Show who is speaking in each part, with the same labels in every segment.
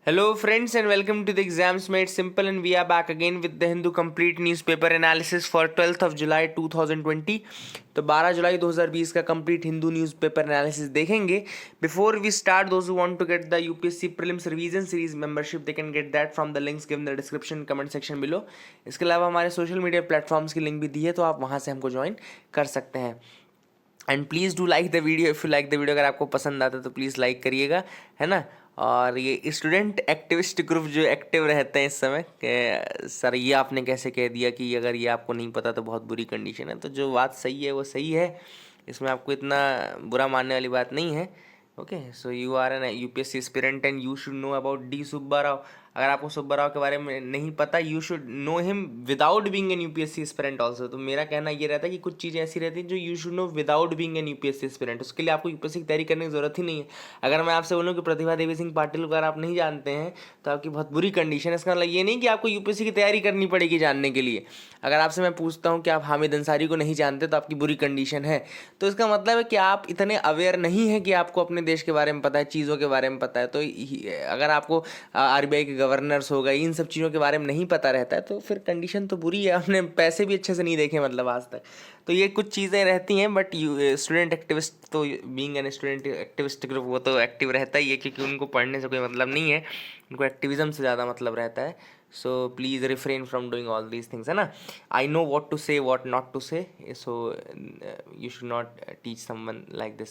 Speaker 1: Hello, friends, and welcome to the Exams Made Simple. And we are back again with the Hindu Complete Newspaper Analysis for 12th of July 2020. तो 12 जुलाई 2020 का complete Hindu newspaper analysis देखेंगे. Before we start, those who want to get the UPSC prelims revision series membership, they can get that from the links given the description comment section below. इसके अलावा हमारे social media platforms की link भी दी है, तो आप वहाँ से हमको ज्वाइन कर सकते हैं. And please do like the video if you like the video. अगर आपको पसंद आता है तो प्लीज़ लाइक करिएगा, है ना. और ये स्टूडेंट एक्टिविस्ट ग्रुप जो एक्टिव रहते हैं इस समय कि सर ये आपने कैसे कह दिया कि अगर ये आपको नहीं पता तो बहुत बुरी कंडीशन है, तो जो बात सही है वो सही है. इसमें आपको इतना बुरा मानने वाली बात नहीं है. Okay, so you are an UPSC aspirant and you should know about D Subba Rao. अगर आपको सुब्बा राव के बारे में नहीं पता, you should know him without being an UPSC aspirant also. तो मेरा कहना ये रहता है कि कुछ चीज़ें ऐसी रहती हैं जो you should no without being an UPSC aspirant. उसके लिए आपको यूपीएससी की तैयारी करने की जरूरत ही नहीं है. अगर मैं आपसे बोलूँ कि प्रतिभा देवी सिंह पाटिल अगर आप नहीं जानते हैं तो आपकी बहुत बुरी कंडीशन है. इसका मतलब ये नहीं कि आपको यूपीएससी की तैयारी करनी पड़ेगी जानने के लिए. अगर आपसे मैं पूछता हूँ कि आप हामिद अंसारी को नहीं जानते तो आपकी बुरी कंडीशन है. तो इसका मतलब है कि आप इतने अवेयर नहीं है कि आपको अपने देश के बारे में पता है, चीज़ों के बारे में पता है. तो अगर आपको आरबीआई के गवर्नर्स हो गए, इन सब चीज़ों के बारे में नहीं पता रहता है, तो फिर कंडीशन तो बुरी है. आपने पैसे भी अच्छे से नहीं देखे मतलब आज तक. तो ये कुछ चीज़ें रहती हैं. बट स्टूडेंट एक्टिविस्ट तो being an student activist group वो तो एक्टिव रहता ही है, क्योंकि उनको पढ़ने से कोई मतलब नहीं है, उनको एक्टिविज्म से ज़्यादा मतलब रहता है. So please refrain from doing all these things, है ना. I know what to say what not to say, so you should not teach someone like this.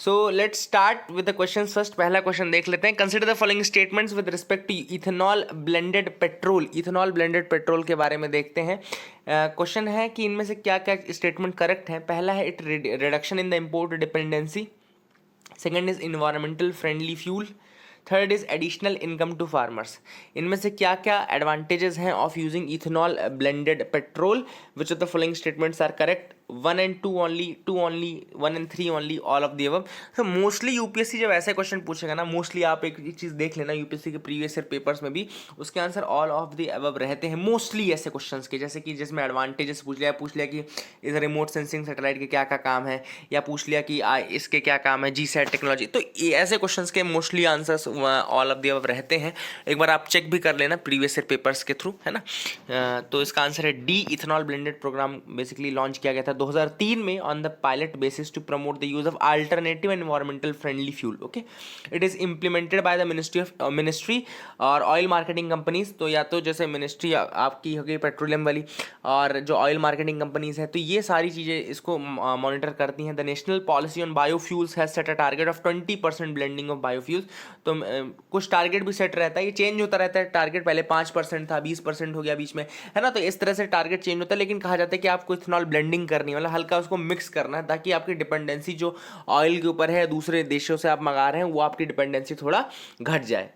Speaker 1: So let's start with the question first. पहला question देख लेते हैं. Consider the following statements with respect to ethanol blended petrol. Ethanol blended petrol के बारे में देखते हैं. Question है कि इनमें से क्या क्या स्टेटमेंट करेक्ट है. पहला है it reduction in the import dependency. Second is environmental friendly fuel. Third is additional income to farmers. इनमें से क्या क्या एडवांटेजेस हैं of using ethanol blended petrol. Which of the following statements are correct. 1 and 2 only, 2 only, 1 and 3 only, all of the above. तो mostly UPSC जब ऐसे question पूछेगा ना, मोस्टली आप एक चीज़ देख लेना यूपीएससी के प्रीवियस ईयर पेपर्स में भी उसके answer all of the above रहते हैं मोस्टली ऐसे क्वेश्चंस के. जैसे कि जिसमें एडवांटेजेस पूछ लिया कि इस रिमोट सेंसिंग सैटेलाइट के क्या क्या काम है, या पूछ लिया कि इसके क्या काम है, जी सैट टेक्नोलॉजी. तो ये ऐसे क्वेश्चंस के mostly answers all of the above रहते हैं. एक बार आप चेक भी कर लेना प्रीवियस ईयर पेपर्स के थ्रू, है ना. तो इसका आंसर है D. Ethanol blended programme basically launch किया गया था 2003 में on the pilot basis to promote the use of alternative environmental friendly fuel. Okay, it is implemented by the ministry और ऑयल मार्केटिंग कंपनीज. तो या तो जैसे मिनिस्ट्री आपकी हो गई पेट्रोलियम वाली, और जो ऑयल मार्केटिंग कंपनीज है, तो ये सारी चीज़ें इसको मॉनिटर करती हैं. The national policy on biofuels has set a target of 20% blending of biofuels. तो कुछ टारगेट भी सेट रहता है, ये चेंज होता रहता है. टारगेट पहले 5% था, 20% हो गया बीच में, है ना. तो इस तरह से टारगेट चेंज होता है. लेकिन कहा जाता है कि आपको इथेनॉल ब्लेंडिंग करनी है, मतलब हल्का उसको मिक्स करना है, ताकि आपकी डिपेंडेंसी जो ऑयल के ऊपर है, दूसरे देशों से आप मंगा रहे हैं, वो आपकी डिपेंडेंसी थोड़ा घट जाए.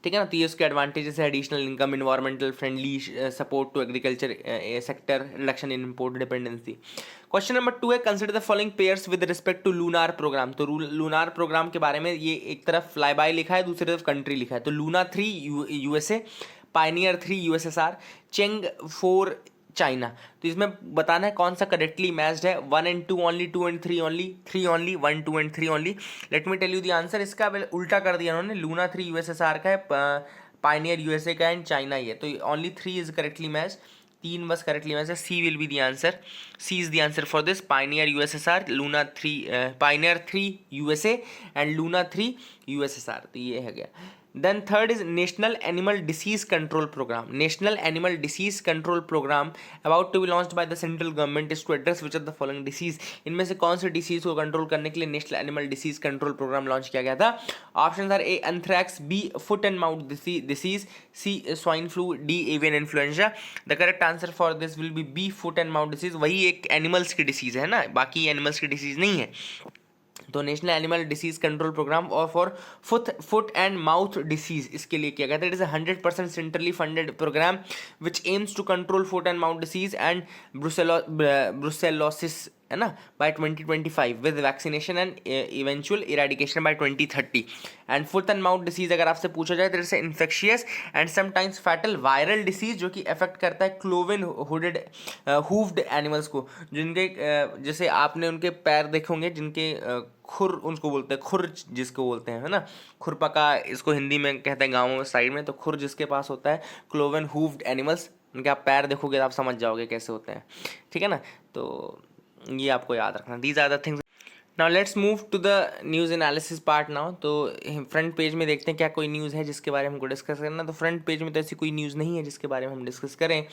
Speaker 1: ठीक है ना. तो ये उसके एडवांटेजेस है. Additional income, environmental friendly support to agriculture sector, reduction in import dependency. Question number 2 है consider the following pairs with respect to lunar programme. तो लूनार प्रोग्राम के बारे में ये एक तरफ फ्लाई बाय लिखा है, दूसरी तरफ कंट्री लिखा है. तो Luna 3 USA, Pioneer 3 USSR, Chang 4 China. तो इसमें बताना है कौन सा करेक्टली मैच्ड है. 1 and 2 only, 2 and 3 only, 3 only, 1, 2 and 3 only. Let me tell you the answer. इसका उल्टा कर दिया उन्होंने. लूना 3 यूएसएसआर का है, पायनियर यूएसए का है, एंड चाइना ही है. तो ओनली 3 इज करेक्टली मैच. 3 बस करेक्टली मैच है. C will be the answer. C is the answer for this. Pioneer USSR, Luna 3, Pioneer 3 USA and Luna 3 USSR. तो ये है गया. Then third is National Animal Disease Control Program. National Animal Disease Control Program about to be launched by the central government is to address which of the following disease. इनमें से कौन से disease को control करने के लिए national animal disease control programme launch किया गया था. Option are A anthrax, B foot and mouth disease, C swine flu, D avian influenza. The correct answer for this will be B foot and mouth disease. वही एक animals की disease है ना, बाकी animals की डिसीज नहीं है. तो national animal disease control programme और for foot and mouth disease इसके लिए किया गया था. It is 100% centrally funded programme which aims to control foot and mouth disease and brucellosis है ना, by 2025 with vaccination and eventual eradication by 2030। And foot and mouth disease अगर आपसे पूछा जाए तो it's infectious and sometimes fatal viral disease जो कि affect करता है क्लोवन हुडेड हूव्ड एनिमल्स को, जिनके जैसे आपने उनके पैर देखे होंगे, जिनके खुर उनको बोलते हैं, खुर जिसको बोलते हैं, है ना, खुरपका इसको हिंदी में कहते हैं गाँवों में साइड में, तो खुर जिसके पास होता है, क्लोवन हूव्ड एनिमल्स, उनके आप पैर देखोगे तो आप समझ जाओगे कैसे होते हैं, ठीक है ना। तो ये आपको याद रखना, these are the things. Now let's move to the news analysis part now. तो फ्रंट पेज में देखते हैं क्या कोई न्यूज़ है जिसके बारे में हमको डिस्कस करना। तो फ्रंट पेज में तो ऐसी कोई न्यूज़ नहीं है जिसके बारे में हम डिस्कस करें,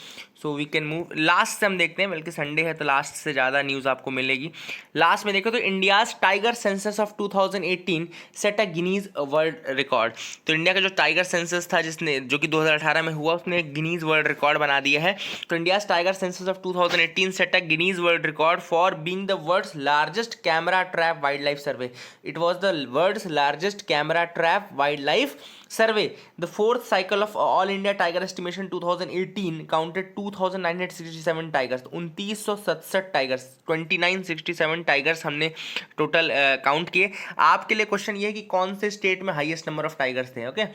Speaker 1: so we can move last से हम देखते हैं, बल्कि संडे है तो लास्ट से ज़्यादा न्यूज़ आपको मिलेगी। लास्ट में देखो तो India's tiger census of 2018 set a Guinness world record. तो इंडिया का जो टाइगर सेंसस था जिसने जो कि 2018 में हुआ, उसने एक गिनीज वर्ल्ड रिकॉर्ड बना दिया है। तो India's tiger census of 2018 set a Guinness world record for being the world's largest camera trap wildlife survey. It was the world's largest camera trap wildlife survey. The fourth cycle of All India Tiger Estimation 2018 counted 2967 tigers. 2967 tigers, 2967 tigers हमने total count किए। आपके लिए question ये है कि कौन से state में हाईएस्ट नंबर ऑफ टाइगर्स थे, okay,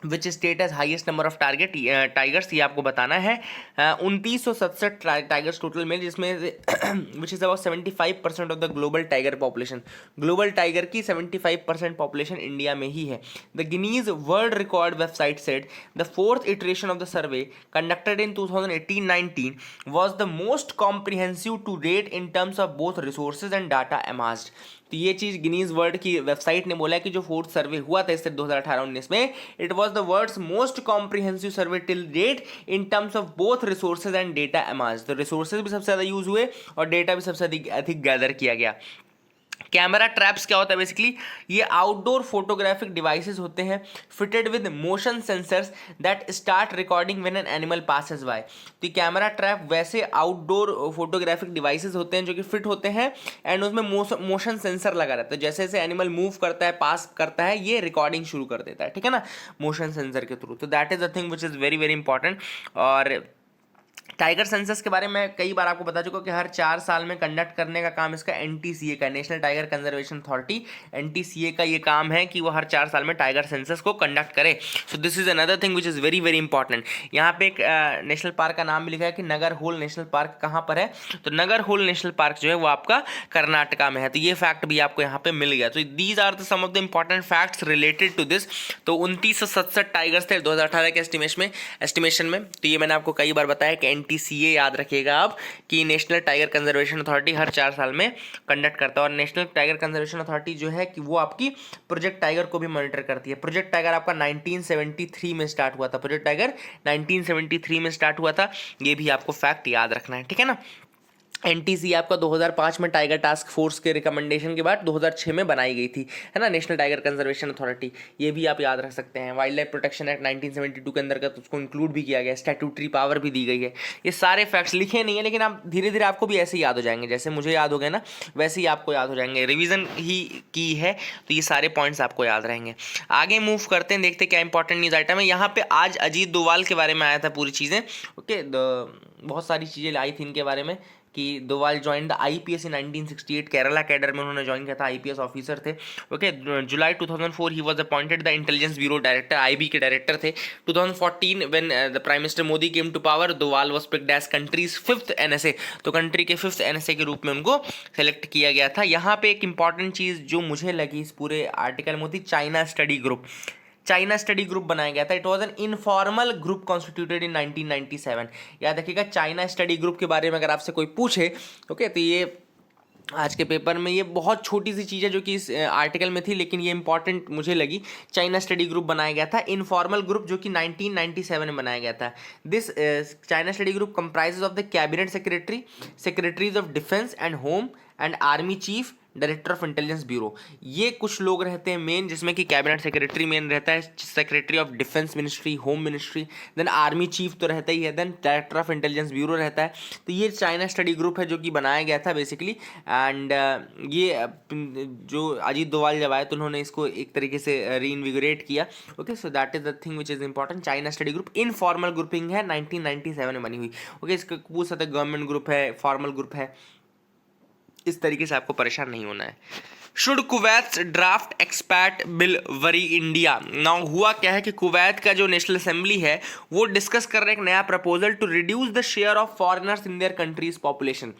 Speaker 1: which state has highest number of tigers, ये आपको बताना है। 2967 टाइगर्स टोटल में, जिसमें which is about 75% of the global tiger population. Global tiger की 75% पॉपुलेशन इंडिया में ही है। The Guinness world record website said the fourth iteration of the survey conducted in 2018-19 was the most comprehensive to date in terms of both resources and data amassed. तो ये चीज़ Guinness world की website ने बोला है कि जो fourth सर्वे हुआ था इससे 2018-19 में, it was the world's most comprehensive survey till date in terms of both resources and data amount. तो रिसोर्सेज भी सबसे ज़्यादा यूज हुए और डेटा भी सबसे अधिक गैदर किया गया। कैमरा ट्रैप्स क्या होता है बेसिकली, ये आउटडोर फोटोग्राफिक डिवाइसेस होते हैं fitted with motion sensors that start recording when an animal passes by. तो कैमरा ट्रैप वैसे आउटडोर फोटोग्राफिक डिवाइसेस होते हैं जो कि फिट होते हैं एंड उसमें मोशन सेंसर लगा रहता है। जैसे जैसे एनिमल मूव करता है, पास करता है, ये रिकॉर्डिंग शुरू कर देता है, ठीक है ना, मोशन सेंसर के थ्रू। तो that is a thing which is very very important. और टाइगर सेंसस के बारे में कई बार आपको बता चुका कि हर 4 साल में कंडक्ट करने का काम इसका एनटीसीए का, national tiger conservation authority, NTCA का ये काम है कि वो हर 4 साल में टाइगर सेंसस को कंडक्ट करे। So this is another thing which is very very important. यहाँ पे एक नेशनल पार्क का नाम भी लिखा है कि नगर होल नेशनल पार्क कहाँ पर है, तो नगर होल नेशनल पार्क जो है वो आपका कर्नाटका में है। तो ये फैक्ट भी आपको यहाँ पे मिल गया। तो these are the some of the important facts related to this. तो 2967 टाइगर्स थे 2018 के एस्टिमेशन में। तो ये मैंने आपको कई बार बताया कि एनटीसीए याद रखिएगा आप कि नेशनल टाइगर कंजर्वेशन अथॉरिटी हर 4 साल में कंडक्ट करता है। और नेशनल टाइगर कंजर्वेशन अथॉरिटी जो है कि वो आपकी प्रोजेक्ट टाइगर को भी मॉनिटर करती है। प्रोजेक्ट टाइगर आपका 1973 में स्टार्ट हुआ था, प्रोजेक्ट टाइगर 1973 में स्टार्ट हुआ था, ये भी आपको फैक्ट याद रखना है, ठीक है ना। एनटीसी आपका 2005 में टाइगर टास्क फोर्स के रिकमेंडेशन के बाद 2006 में बनाई गई थी, है ना, नेशनल टाइगर कंजर्वेशन अथॉरिटी, ये भी आप याद रख सकते हैं। वाइल्ड लाइफ प्रोटेक्शन एक्ट 1972 के अंदर का तो उसको इंक्लूड भी किया गया, स्टैट्यूटरी पावर भी दी गई है। ये सारे फैक्ट्स लिखे नहीं है, लेकिन आप धीरे धीरे आपको भी ऐसे ही याद हो जाएंगे, जैसे मुझे याद हो गए ना वैसे ही आपको याद हो जाएंगे। रिविजन ही की है तो ये सारे पॉइंट्स आपको याद रहेंगे। आगे मूव करते हैं, देखते हैं क्या इंपॉर्टेंट न्यूज़ आइटम है। यहाँ पे आज अजीत डोभाल के बारे में आया था पूरी चीज़ें, ओके, बहुत सारी चीज़ें आई थी इनके बारे में कि Doval join the IPS in 1968, Kerala cadre में उन्होंने ज्वाइन किया था, आईपीएस ऑफिसर थे, okay. July 2004 he was appointed the intelligence bureau director, IB के डायरेक्टर थे। 2014 when the prime minister Modi came to power, Doval was picked as country's 5th NSA, तो country के 5th NSA के रूप में उनको सेलेक्ट किया गया था। यहाँ पे एक इंपॉर्टेंट चीज़ जो मुझे लगी इस पूरे आर्टिकल में थी, China study group. China study group बनाया गया था। It was an informal group constituted इन 1997। याद रखिएगा, चाइना स्टडी ग्रुप के बारे में अगर आपसे कोई पूछे, ओके, तो ये आज के पेपर में ये बहुत छोटी सी चीज़ है जो कि इस आर्टिकल में थी, लेकिन ये इंपॉर्टेंट मुझे लगी। चाइना स्टडी ग्रुप बनाया गया था, इनफॉर्मल ग्रुप, जो कि 1997 में बनाया गया था। This China study group comprises of the cabinet secretary, secretaries of defence and home and army chief, director of intelligence bureau. ये कुछ लोग रहते हैं मेन, जिसमें कि कैबिनेट सेक्रेटरी मेन रहता है, secretary of defence ministry, home ministry, then army chief तो रहता ही है, then director of intelligence bureau रहता है। तो ये चाइना स्टडी ग्रुप है जो कि बनाया गया था बेसिकली। एंड ये जो अजीत डोभाल जब आए तो उन्होंने इसको एक तरीके से रीइन्विगोरेट किया, okay. So that is the thing which is important. China study group informal grouping है, 1997 में बनी हुई, ओके। इसका पूछ सकते गवर्नमेंट ग्रुप है, फॉर्मल ग्रुप है, इस तरीके से आपको परेशान नहीं होना है। Should Kuwait draft expat bill worry India. Now हुआ क्या है कि कुवैत का जो नेशनल असेंबली है वो डिस्कस कर रहा है एक नया proposal to reduce the share of foreigners in their countries population.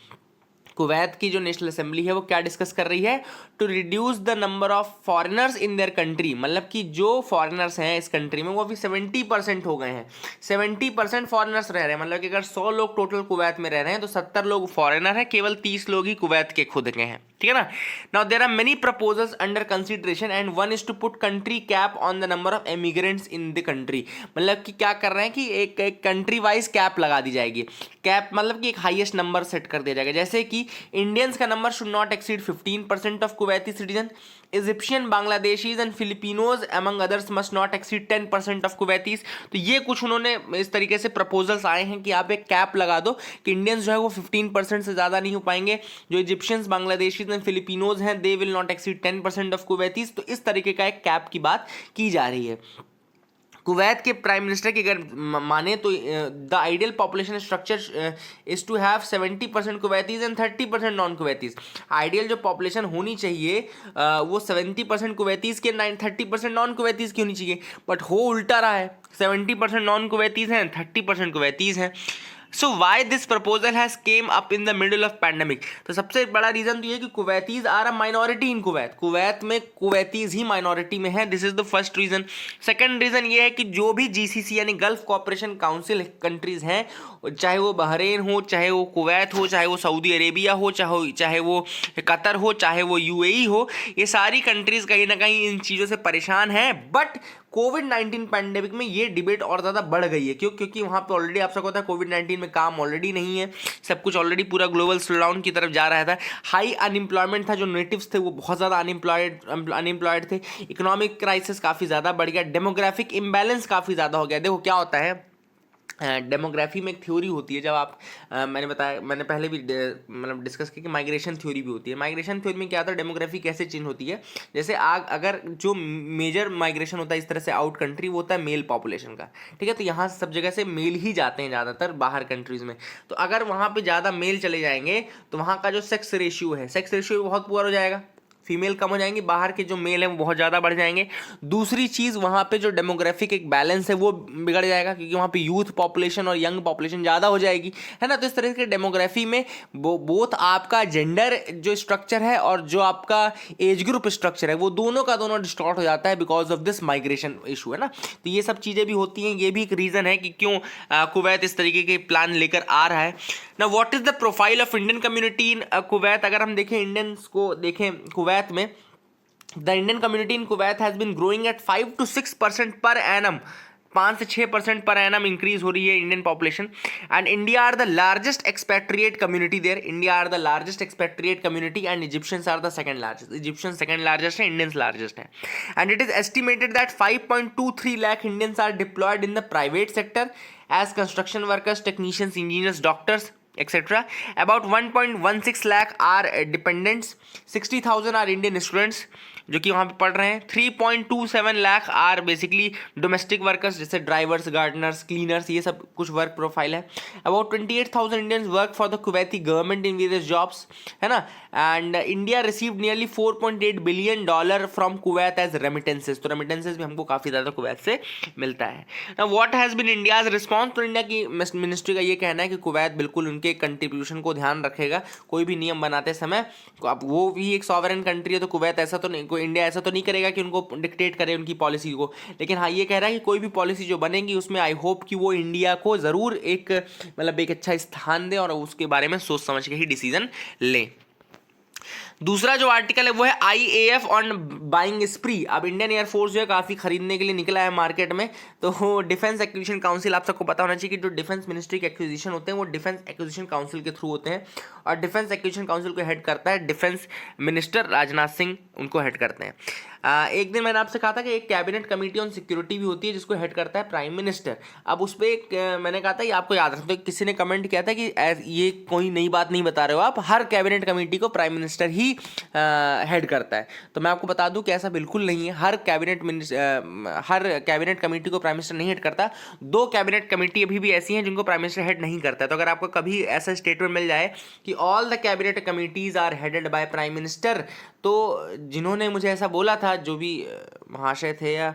Speaker 1: Kuwait की जो नेशनल असेंबली है वो क्या डिस्कस कर रही है, to reduce the number of foreigners in their country, मतलब कि जो फॉरेनर्स हैं इस कंट्री में वो अभी 70% हो गए हैं। 70% फॉरेनर्स रह रहे हैं, मतलब कि अगर 100 लोग टोटल कुवैत में रह रहे हैं तो 70 लोग फॉरेनर हैं, केवल 30 लोग ही कुवैत के खुद के हैं, ठीक है ना। Now there are many proposals under consideration and one is to put country cap on the number of emigrants in the country. मतलब कि क्या कर रहे हैं कि एक कंट्री वाइज कैप लगा दी जाएगी। कैप मतलब कि एक हाईएस्ट नंबर सेट कर दिया जाएगा, जैसे कि इंडियंस का नंबर should not exceed 15% of Kuwaiti citizen, Egyptian, Bangladeshis and Filipinos among others must not exceed 10% of Kuwaitis. तो ये कुछ उन्होंने इस तरीके से प्रपोजल्स आए हैं कि आप एक कैप लगा दो कि इंडियंस जो है वो 15% से ज़्यादा नहीं हो पाएंगे, जो इजिप्शियंस, बांग्लादेशीज एंड फिलिपिनोज हैं they will not exceed 10% of Kuwaitis. तो इस तरीके का एक कैप की बात की जा रही है। कुवैत के प्राइम मिनिस्टर की अगर माने तो the ideal population structure is to have 70% Kuwaitis and 30% non Kuwaitis. Ideal जो पॉपुलेशन होनी चाहिए वो 70% कुवैतीज के 30% नॉन कुवैतीज की होनी चाहिए, बट हो उल्टा रहा है, 70% नॉन कुवैतीज हैं, 30% कुवैतीज हैं। So why this proposal has come up in the middle of pandemic. तो सबसे बड़ा रीजन तो ये कि Kuwaitis are a minority in Kuwait, Kuwait में कुवैतीज ही माइनॉरिटी में है, this is the first reason. Second reason ये है कि जो भी जीसीसी यानी गल्फ कोऑपरेशन काउंसिल कंट्रीज हैं, चाहे वो बहरेन हो, चाहे वो कुवैत हो, चाहे वो सऊदी अरेबिया हो, चाहे वो कतर हो, चाहे वो यूएई हो, ये सारी कंट्रीज कहीं ना कहीं इन चीज़ों से परेशान हैं। बट कोविड-19 पैंडेमिक में ये डिबेट और ज़्यादा बढ़ गई है, क्यों? क्योंकि वहाँ पे ऑलरेडी आप सबको पता है कोविड-19 में काम ऑलरेडी नहीं है, सब कुछ ऑलरेडी पूरा ग्लोबल स्लोडाउन की तरफ जा रहा था, हाई अनएम्प्लॉयमेंट था, जो नेटिव्स थे वो बहुत ज़्यादा अनएम्प्लॉयड थे, इकोनॉमिक क्राइसिस काफ़ी ज़्यादा बढ़ गया, डेमोग्राफिक इम्बैलेंस काफ़ी ज़्यादा हो गया। देखो क्या होता है, डेमोग्राफी में एक थ्योरी होती है, जब आप मैंने पहले भी मतलब डिस्कस किया कि माइग्रेशन थ्योरी भी होती है। माइग्रेशन थ्योरी में क्या होता है, डेमोग्राफी कैसे चेंज होती है, जैसे अगर जो मेजर माइग्रेशन होता है इस तरह से आउट कंट्री, वो होता है मेल पॉपुलेशन का, ठीक है। तो यहाँ सब जगह से मेल ही जाते हैं ज़्यादातर बाहर कंट्रीज़ में। तो अगर वहाँ पर ज़्यादा मेल चले जाएंगे तो वहाँ का जो सेक्स रेशियो है, सेक्स रेशियो बहुत पुअर हो जाएगा, फीमेल कम हो जाएंगी, बाहर के जो मेल हैं वो बहुत ज़्यादा बढ़ जाएंगे। दूसरी चीज़, वहाँ पे जो डेमोग्राफिक एक बैलेंस है वो बिगड़ जाएगा, क्योंकि वहाँ पे यूथ पॉपुलेशन और यंग पॉपुलेशन ज़्यादा हो जाएगी, है ना। तो इस तरह के डेमोग्राफी में बोथ आपका जेंडर जो स्ट्रक्चर है और जो आपका एज ग्रुप स्ट्रक्चर है वो दोनों का दोनों डिस्टॉर्ट हो जाता है because of this migration issue, है ना। तो ये सब चीज़ें भी होती हैं, ये भी एक रीज़न है कि क्यों कुवैत इस तरीके के प्लान लेकर आ रहा है ना। What is the profile of Indian community in Kuwait. अगर हम देखें इंडियंस को देखें कुवैत में, the Indian community in Kuwait has been growing at 5 to 6% per annum, 5 से 6% पर एनम इंक्रीज हो रही है Indian population. And India are the largest expatriate community there, India are the largest expatriate community and Egyptians are the second largest, Egyptian second largest है, Indians largest है। And it is estimated that 5.23 lakh Indians are deployed in the private sector as construction workers, technicians, engineers, doctors etc. About 1.16 lakh are dependents, 60,000 are Indian students जो कि वहाँ पे पढ़ रहे हैं, 3.27 lakh are basically domestic workers, जैसे drivers, gardeners, cleaners, ये सब कुछ वर्क प्रोफाइल है। About 28,000 Indians work for the Kuwaiti government in various jobs, है ना। And India received nearly $4.8 billion from Kuwait as remittances, तो रेमिटेंसेज भी हमको काफ़ी ज़्यादा कुवैत से मिलता है। Now what has been India's response, तो इंडिया की मिनिस्ट्री का ये कहना है कि कुवैत बिल्कुल उनके कंट्रीब्यूशन को ध्यान रखेगा, कोई भी नियम बनाते समय। अब वो भी एक सॉवरेन कंट्री है, तो कुवैत ऐसा तो नहीं, इंडिया ऐसा तो नहीं करेगा कि उनको डिक्टेट करे उनकी पॉलिसी को, लेकिन हाँ ये कह रहा है कि कोई भी पॉलिसी जो बनेगी उसमें आई होप कि वो इंडिया को ज़रूर एक मतलब एक अच्छा स्थान दे और उसके बारे में सोच समझ के ही डिसीजन ले। दूसरा जो आर्टिकल है वो है IAF ऑन बाइंग स्प्री। अब इंडियन एयरफोर्स जो है काफ़ी खरीदने के लिए निकला है मार्केट में, तो डिफेंस एक्विजिशन काउंसिल, आप सबको पता होना चाहिए कि जो डिफेंस मिनिस्ट्री के एक्विजिशन होते हैं वो डिफेंस एक्विजिशन काउंसिल के थ्रू होते हैं, और डिफेंस एक्विजिशन काउंसिल को हेड करता है डिफेंस मिनिस्टर राजनाथ सिंह, उनको हेड करते हैं। एक दिन मैंने आपसे कहा था कि एक कैबिनेट कमेटी ऑन सिक्योरिटी भी होती है जिसको हेड करता है प्राइम मिनिस्टर। अब उस पर एक मैंने कहा था ये आपको याद रखना, तो किसी ने कमेंट किया था कि ये कोई नई बात नहीं बता रहे हो आप, हर कैबिनेट कमेटी को प्राइम मिनिस्टर ही हेड करता है। तो मैं आपको बता दूं कि ऐसा बिल्कुल नहीं है, हर कैबिनेट कमेटी को प्राइम मिनिस्टर नहीं हेड करता। 2 कैबिनेट कमेटी अभी भी ऐसी हैं जिनको प्राइम मिनिस्टर हेड नहीं करता है। तो अगर आपको कभी ऐसा स्टेटमेंट मिल जाए कि all the cabinet committees are headed by prime minister, तो जिन्होंने मुझे ऐसा बोला था, जो भी महाशय थे या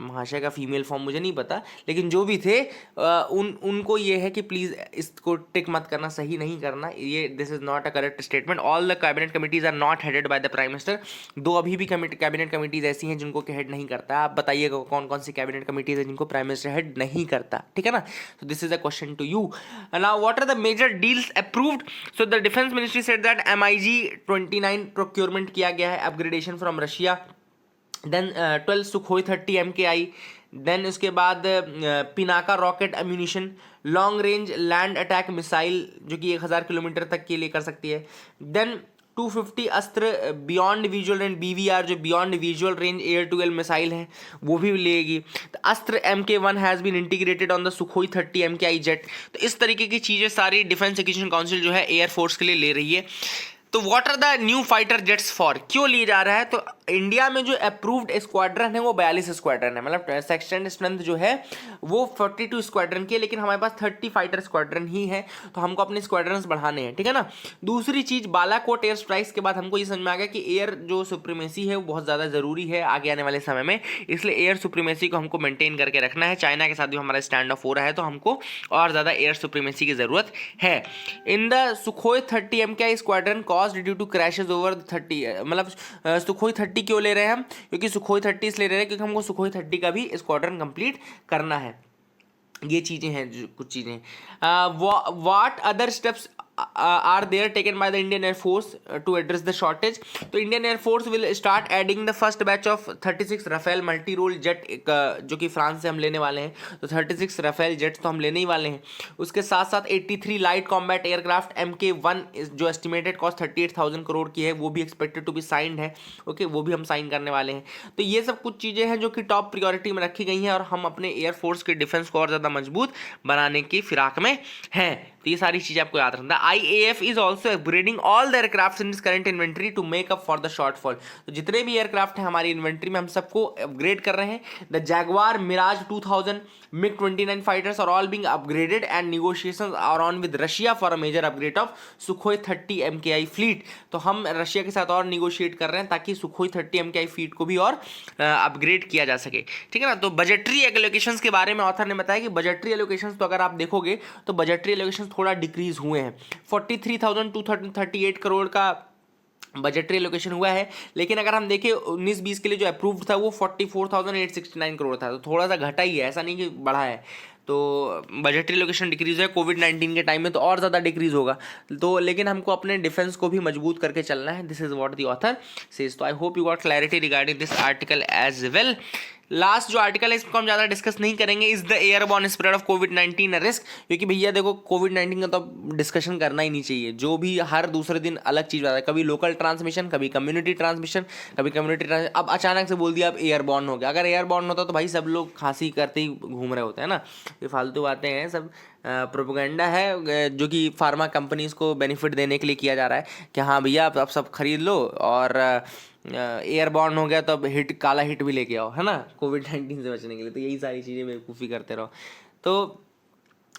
Speaker 1: महाशय का फीमेल फॉर्म मुझे नहीं पता, लेकिन जो भी थे उनको ये है कि प्लीज़ इसको टिक मत करना, सही नहीं करना, ये this is not a correct statement. All the cabinet committees are not headed by the prime minister. 2 अभी भी कैबिनेट कमिटीज़ ऐसी हैं जिनको हेड नहीं करता। आप बताइएगा कौन कौन सी कैबिनेट कमिटीज़ हैं जिनको प्राइम मिनिस्टर हेड नहीं करता, ठीक है ना। तो this is a question to you. Now what are the major deals approved? So the defence ministry said that MiG 29 procurement किया गया है, upgradation from Russia. Then 12 Sukhoi 30 MKI, then उसके बाद Pinaka rocket ammunition, long range land attack missile जो कि 1000 kilometre तक के लिए कर सकती है। Then 250 Astra beyond visual range BVR जो beyond visual range air to air missile है वो भी लेगी। तो Astra MK1 has been integrated on the Sukhoi 30 MKI jet. तो इस तरीके की चीज़ें सारी डिफेंस एक्विजिशन काउंसिल जो है एयरफोर्स के लिए ले रही है। तो what are the new fighter jets for, क्यों लिए जा रहा है? तो इंडिया में जो अप्रूव्ड स्क्वाड्रन है वो 42 स्क्वाड्रन है, मतलब सेक्शन स्ट्रेंथ जो है वो 42 स्क्वाड्रन की है, लेकिन हमारे पास 30 फाइटर स्क्वाड्रन ही है। तो हमको अपने स्क्वाड्रन बढ़ाने हैं, ठीक है ना। दूसरी चीज़, बालाकोट एयर स्ट्राइक्स के बाद हमको ये समझ में आ गया कि एयर जो सुप्रीमेसी है वो बहुत ज़्यादा ज़रूरी है आगे आने वाले समय में, इसलिए एयर सुप्रीमेसी को हमको मेंटेन करके रखना है। चाइना के साथ भी हमारा स्टैंड ऑफ हो रहा है, तो हमको और ज़्यादा एयर सुप्रीमेसी की ज़रूरत है। In the Sukhoi 30 MKI squadron caused due to crashes over 30, मतलब सुखोई 30 क्यों ले रहे हैं हम? क्योंकि सुखोई 30 इसलिए ले रहे हैं क्योंकि हमको सुखोई 30 का भी स्क्वाड्रन कंप्लीट करना है। ये चीज़ें हैं, कुछ चीज़ें। What other steps are there taken by the Indian Air Force to address the shortage? तो Indian Air Force will start adding the first batch of 36 Rafale multi role jet, जो कि फ्रांस से हम लेने वाले हैं। तो 36 राफेल जेट्स तो हम लेने ही वाले हैं। उसके साथ साथ 83 लाइट कॉम्बैट एयरक्राफ्ट MK1 जो एस्टिमेटेड कॉस्ट 38,000 करोड़ की है, वो भी एक्सपेक्टेड टू बी साइंड है। ओके, वो भी हम साइन करने वाले हैं। तो ये सब कुछ चीज़ें हैं जो कि टॉप प्रियोरिटी में रखी गई हैं और हम अपने एयरफोर्स के डिफेंस को और ज़्यादा मजबूत बनाने की फिराक में हैं। तो ये सारी चीज़ें आपको याद रखना। IAF is also upgrading all the aircraft in this current inventory to make up for the shortfall. तो जितने भी एयरक्राफ्ट हैं हमारी इन्वेंट्री में, हम सबको अपग्रेड कर रहे हैं। The Jaguar, Mirage 2000, MiG-29 fighters are all being upgraded and negotiations are on with Russia for a major upgrade of Sukhoi 30 MKI fleet. तो हम रशिया के साथ और निगोशिएट कर रहे हैं ताकि सुखोई 30 MKI फ्लीट को भी और अपग्रेड किया जा सके, ठीक है ना। तो बजटरी एलोकेशंस के बारे में ऑथर ने बताया कि बजटरी एलोकेशंस तो अगर आप देखोगे तो बजटरी एलोकेशंस थोड़ा डिक्रीज हुए हैं। 43,238 करोड़ का बजटरी एलोकेशन हुआ है, लेकिन अगर हम देखें 19-20 के लिए जो अप्रूव्ड था वो 44,869 करोड़ था। तो थोड़ा सा घटा ही है, ऐसा नहीं कि बढ़ा है। तो बजटरी एलोकेशन डिक्रीज है, कोविड-19 के टाइम में तो और ज़्यादा डिक्रीज होगा। तो लेकिन हमको अपने डिफेंस को भी मजबूत करके चलना है। This is what the author says. तो I hope you got clarity regarding this article as well. Last जो आर्टिकल है इसको हम ज़्यादा डिस्कस नहीं करेंगे। Is the airborne spread of कोविड-19 रिस्क? क्योंकि भैया देखो, कोविड-19 का तो डिस्कशन करना ही नहीं चाहिए। जो भी हर दूसरे दिन अलग चीज़ आता है, कभी लोकल ट्रांसमिशन, कभी कम्युनिटी ट्रांसमिशन, कभी कम्युनिटी ट्रांसमिशन। अब अचानक से बोल दिया अब एयरबॉर्न हो गया। अगर एयरबॉर्न होता तो भाई सब लोग खांसी करते ही घूम रहे होते हैं ना। ये फालतू बातें हैं, सब प्रोपेगेंडा है जो कि फार्मा कंपनीज़ को बेनिफिट देने के लिए किया जा रहा है कि हाँ भैया आप सब खरीद लो और एयरबॉर्न हो गया तो अब काला हिट भी लेके आओ, है ना, कोविड-19 से बचने के लिए। तो यही सारी चीज़ें बेवकूफ़ी करते रहो। तो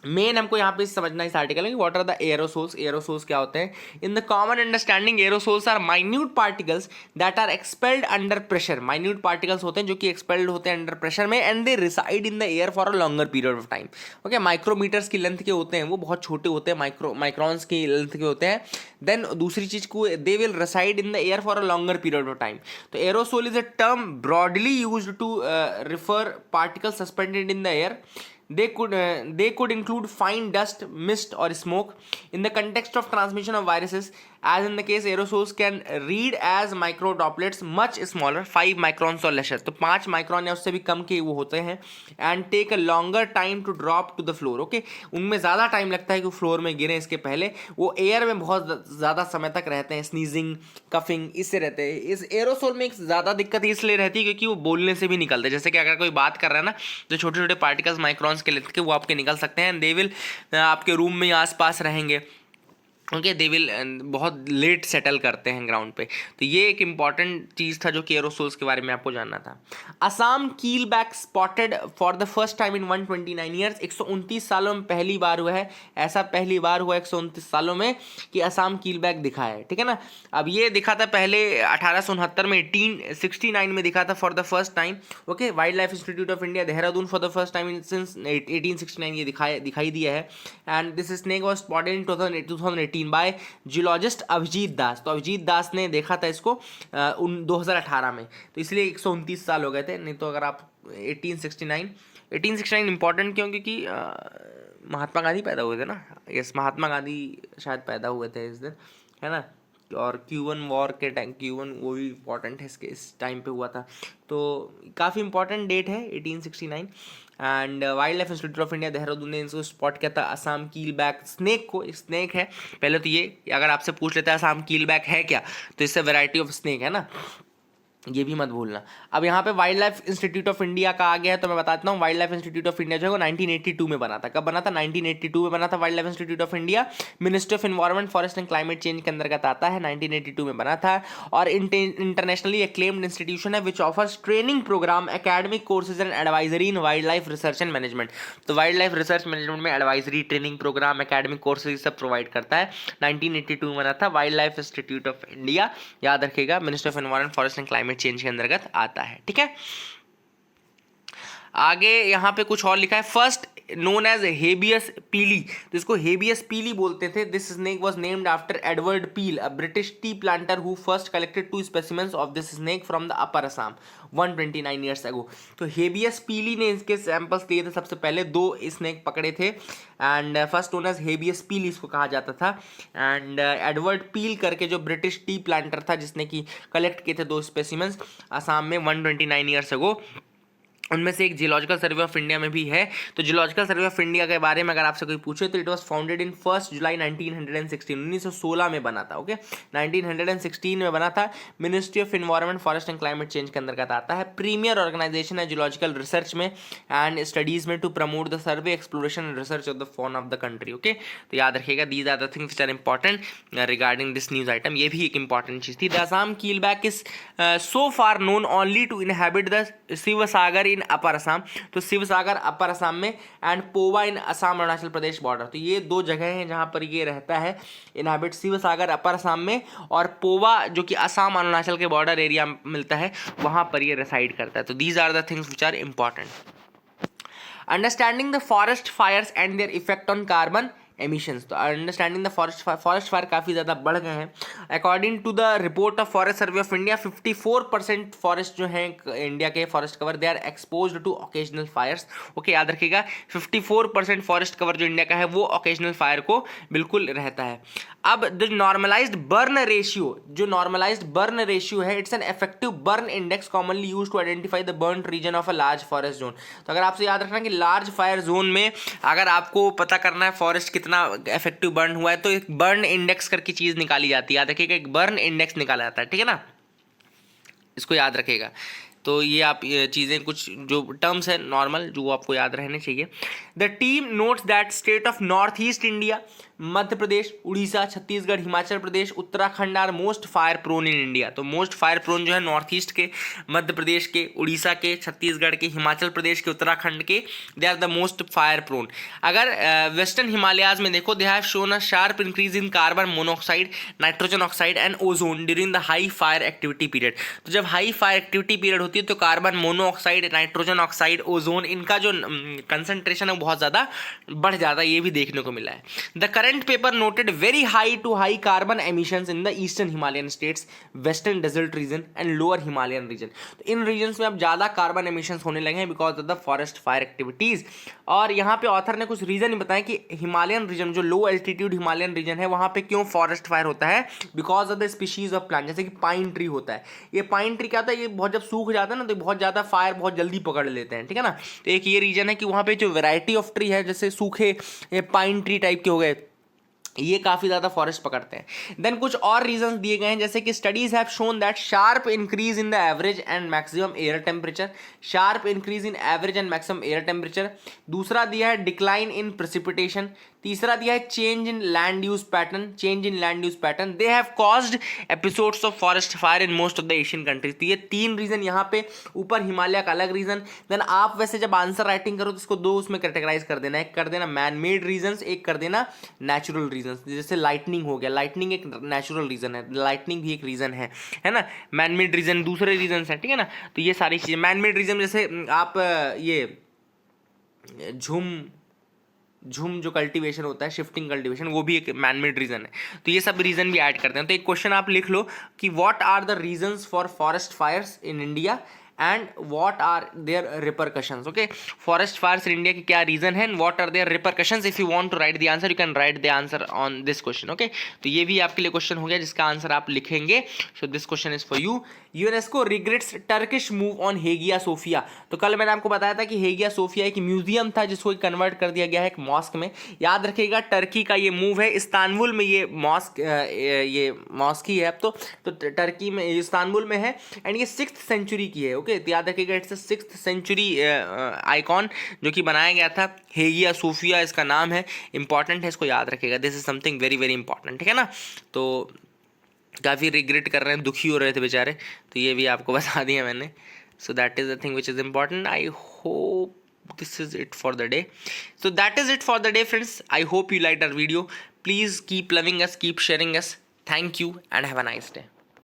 Speaker 1: मेन हमको यहाँ पे समझना इस आर्टिकल में what are the aerosols. Aerosols क्या होते हैं? In the common understanding aerosols are minute particles that are expelled under pressure. Minute particles होते हैं जो कि एक्सपेल्ड होते हैं अंडर प्रेशर में, and they reside in the air for a longer period of time. Okay, micrometers की length के होते हैं, वो बहुत छोटे होते हैं, माइक्रॉन्स की लेंथ के होते हैं। देन दूसरी चीज को, they will reside in the air for a longer period of time. तो aerosol is a term broadly used to refer particles suspended in the air. They could include fine dust, mist or smoke. In the context of transmission of viruses, as in the case aerosols can read as micro droplets much smaller 5 microns और lesser, तो 5 micron या उससे भी कम के वो होते हैं, and take a longer time to drop to the floor. Okay, उनमें ज़्यादा टाइम लगता है कि फ्लोर में गिरे, इसके पहले वो एयर में बहुत ज़्यादा समय तक रहते हैं, स्नीजिंग कफिंग इससे रहते हैं। इस एरोसोल में एक ज़्यादा दिक्कत इसलिए रहती है क्योंकि वो बोलने से भी निकलते हैं, जैसे कि अगर कोई बात कर रहा है ना, जो छोटे छोटे पार्टिकल्स माइक्रॉन्स के लेते हैं वो आपके निकल सकते हैं, एंड दे विल आपके रूम में आसपास रहेंगे। ओके, दे विल बहुत लेट सेटल करते हैं ग्राउंड पे। तो ये एक इंपॉर्टेंट चीज़ था जो कि एरोसोल्स के बारे में आपको जानना था। असम कील back spotted for the first time in 129 years, 129 सालों में पहली बार हुआ है, ऐसा पहली बार हुआ 129 सालों में कि असम कील बैक दिखा है, ठीक है ना। अब ये दिखा था पहले 1869 में, 1869 में दिखा था for the first time. Okay, wild life institute of India Dehradun for the first time since 1869 ये दिखाई दिया है। And this snake was spotted in 2018 by geologist Abhijit Das, तो अभिजीत दास ने देखा था इसको 2018 में, तो इसलिए 129 साल हो गए थे। नहीं तो अगर आप 1869 इंपॉर्टेंट क्यों, क्योंकि महात्मा गांधी पैदा हुए थे ना, यस महात्मा गांधी शायद पैदा हुए थे इस दिन, है ना। और क्यूबन वॉर के टाइम, क्यूबन वो भी इम्पॉर्टेंट है, इसके इस टाइम पे हुआ था, तो काफ़ी इंपॉर्टेंट डेट है 1869। And wild life institute of India Dehradun ने इसको स्पॉट किया था असम कील बैक स्नेक को। स्नेक है पहले तो ये, अगर आपसे पूछ लेता है असम कील बैक है क्या, तो इससे वैरायटी ऑफ स्नेक है ना, ये भी मत भूलना। अब यहाँ पे wild life institute of India का आ गया है, तो मैं बताता हूँ wild life institute of India जो है वो 1982 में बना था। कब बना था? 1982 में बना था wild life institute of India. Ministry of environment forest and climate change के अंतर्गत आता है, 1982 में बना था। और इंटरनेशनली एक्लेम्ड इंस्टीट्यूशन है which offers training program, academic courses and advisory in wildlife research and management. तो वाइल्ड लाइफ रिसर्च मैनेजमेंट में advisory, training program, academic courses सब प्रोवाइड करता है। 1982 में बना था wild life institute of India, याद रखिएगा, ministry of environment forest and climate change के अंतर्गत आता है, ठीक है। आगे यहाँ पे कुछ और लिखा है, फर्स्ट नोन एज हेबियस पीली, तो इसको हेबियस पीली बोलते थे। This snake was named after Edward peel, a British T planter who first collected 2 specimens of this snake from the upper Assam 129 years ago. तो हेबियस पीली ने इसके सैंपल्स लिए थे, सबसे पहले 2 स्नेक पकड़े थे, and first known as Hebius pealii इसको कहा जाता था। एंड एडवर्ड पील करके जो ब्रिटिश टी प्लांटर था जिसने कि कलेक्ट किए थे 2 स्पेसिमेंस असम में 129 ईयर्स अगो, उनमें से एक जियोलॉजिकल सर्वे ऑफ इंडिया में भी है। तो जियोलॉजिकल सर्वे ऑफ इंडिया के बारे में अगर आपसे कोई पूछे तो इट वाज फाउंडेड इन 1 जुलाई 1916, 1916 में बना था। ओके, 1916 में बना था। Ministry of environment forest and climate change के अंतर्गत आता है। प्रीमियर ऑर्गेनाइजेशन है जियोलॉजिकल रिसर्च में एंड स्टडीज में to promote the survey, exploration and research of the fauna of the country. Okay, तो याद रखिएगा, these are the things which are important regarding this news item. ये भी एक important चीज थी। The Assam keelback is so far known only to inhabit the Shiv सागर इन अपर असम, तो शिव सागर अपर असम में, and Pova in Assam Arunachal Pradesh border. तो ये 2 जगह हैं जहां पर ये रहता है, इनहैबिट शिव सागर अपर असम में, और पोवा जो कि असम अरुणाचल के बॉर्डर एरिया मिलता है वहां पर ये रेसाइड करता है। तो these are the things which are important. Understanding the forest fires and their effect on carbon emissions, तो अंडरस्टैंडिंग द फॉरेस्ट फायर काफ़ी ज़्यादा बढ़ गए हैं। According to the report of forest survey of India, 54% forest जो हैं India के forest cover, they are exposed to occasional fires. Okay, याद रखिएगा, 54% फॉरेस्ट कवर जो इंडिया का है वो ओकेजनल फायर को बिल्कुल रहता है। अब द नॉर्मलाइज्ड बर्न रेशियो, जो नॉर्मलाइज्ड बर्न रेशियो है, it's an effective burn index commonly used to identify the burn region of a large forest zone. तो अगर आपसे याद रखना कि लार्ज फायर जोन में अगर आपको पता करना है फॉरेस्ट कितना इफेक्टिव बर्न हुआ है, तो एक बर्न इंडेक्स करके चीज निकाली जाती है। याद रखिएगा, एक बर्न इंडेक्स निकाला जाता है, ठीक है ना, इसको याद रखिएगा। तो ये आप चीज़ें कुछ जो टर्म्स हैं नॉर्मल जो आपको याद रहने चाहिए। The team notes that state of north east India, Madhya Pradesh, Orissa, Chhattisgarh, Himachal Pradesh, Uttarakhand are most fire prone in India. तो मोस्ट फायर प्रोन जो है नॉर्थ ईस्ट के, मध्य प्रदेश के, उड़ीसा के, छत्तीसगढ़ के, हिमाचल प्रदेश के, उत्तराखंड के, they are the most fire prone. अगर वेस्टर्न हिमालयाज में देखो, they have shown a sharp increase in carbon monoxide, nitrogen oxide and ozone during the high fire activity period. तो जब हाई फायर एक्टिविटी पीरियड होती है तो carbon monoxide, nitrogen oxide, ozone, इनका जो कंसंट्रेशन है बहुत ज़्यादा बढ़ जाता है, ये भी देखने को मिला है। The current paper noted very high to high carbon emissions in the eastern Himalayan states, western desert region and lower Himalayan region. तो इन रीजन्स में अब ज़्यादा कार्बन एमिशंस होने लगे हैं because of the forest fire activities. और यहाँ पे ऑथर ने कुछ रीज़न ही बताया कि हिमालयन रीजन, जो लो एल्टीट्यूड हिमालयन रीजन है, वहाँ पे क्यों फॉरेस्ट फायर होता है, because of the species of plant. जैसे कि पाइन ट्री होता है, ये पाइन ट्री क्या होता है, ये बहुत जब सूख जाता है ना तो बहुत ज़्यादा फायर बहुत जल्दी पकड़ लेते हैं, ठीक है ना। तो एक ये रीजन है कि वहाँ पे जो वैरायटी ऑफ ट्री है, जैसे सूखे पाइन ट्री टाइप के हो गए, ये काफ़ी ज़्यादा फॉरेस्ट पकड़ते हैं। देन कुछ और रीजंस दिए गए हैं, जैसे कि studies have shown that sharp increase in the average and maximum air temperature, sharp increase in average and maximum air temperature. दूसरा दिया है डिक्लाइन इन प्रेसिपिटेशन। तीसरा दिया है change in land use pattern, change in land use pattern. They have caused episodes of forest fire in most of the Asian countries. तो ये 3 reason यहाँ पे, ऊपर हिमालय का अलग रीजन। देन आप वैसे जब आंसर राइटिंग करो तो इसको 2 उसमें कैटेगराइज कर देना, एक कर देना मैन मेड रीजन, एक कर देना नेचुरल रीजन। जैसे लाइटनिंग हो गया, लाइटनिंग एक नेचुरल रीजन है, लाइटनिंग भी एक रीजन है ना। मैन मेड रीजन दूसरे रीजन है, ठीक है ना। तो ये सारी चीजें मैन मेड रीजन, जैसे आप ये झुम जो कल्टीवेशन होता है, शिफ्टिंग कल्टीवेशन, वो भी एक मैन मेड रीजन है। तो ये सब रीजन भी ऐड करते हैं। तो एक क्वेश्चन आप लिख लो कि what are the reasons for forest fires in India and what are their repercussions. Okay, forest fires in India के क्या रीजन है, what are their repercussions. If you want to write the answer you can write the answer on this question. Okay, तो ये भी आपके लिए question हो गया जिसका आंसर आप लिखेंगे। So this question is for you. UNESCO regrets Turkish move on Hagia Sophia. तो कल मैंने आपको बताया था कि हेगिया सोफिया एक म्यूजियम था जिसको कन्वर्ट कर दिया गया है एक मॉस्क में। याद रखिएगा, टर्की का ये मूव है, इस्तांबुल में ये मॉस्क ही है अब तो टर्की में, इस्तांबुल में है एंड ये 6th सेंचुरी की है। ओके, तो याद रखिएगा इट्स 6th सेंचुरी आइकॉन जो कि बनाया गया था। हेगिया सोफिया इसका नाम है, इंपॉर्टेंट है, इसको याद रखिएगा। This is something very very important, ठीक है ना। तो काफ़ी रिग्रेट कर रहे हैं, दुखी हो रहे थे बेचारे, तो ये भी आपको बता दिया मैंने। So that is the thing which is important. I hope this is it for the day. So that is it for the day, friends. I hope you liked our video. Please keep loving us, keep sharing us. Thank you and have a nice day.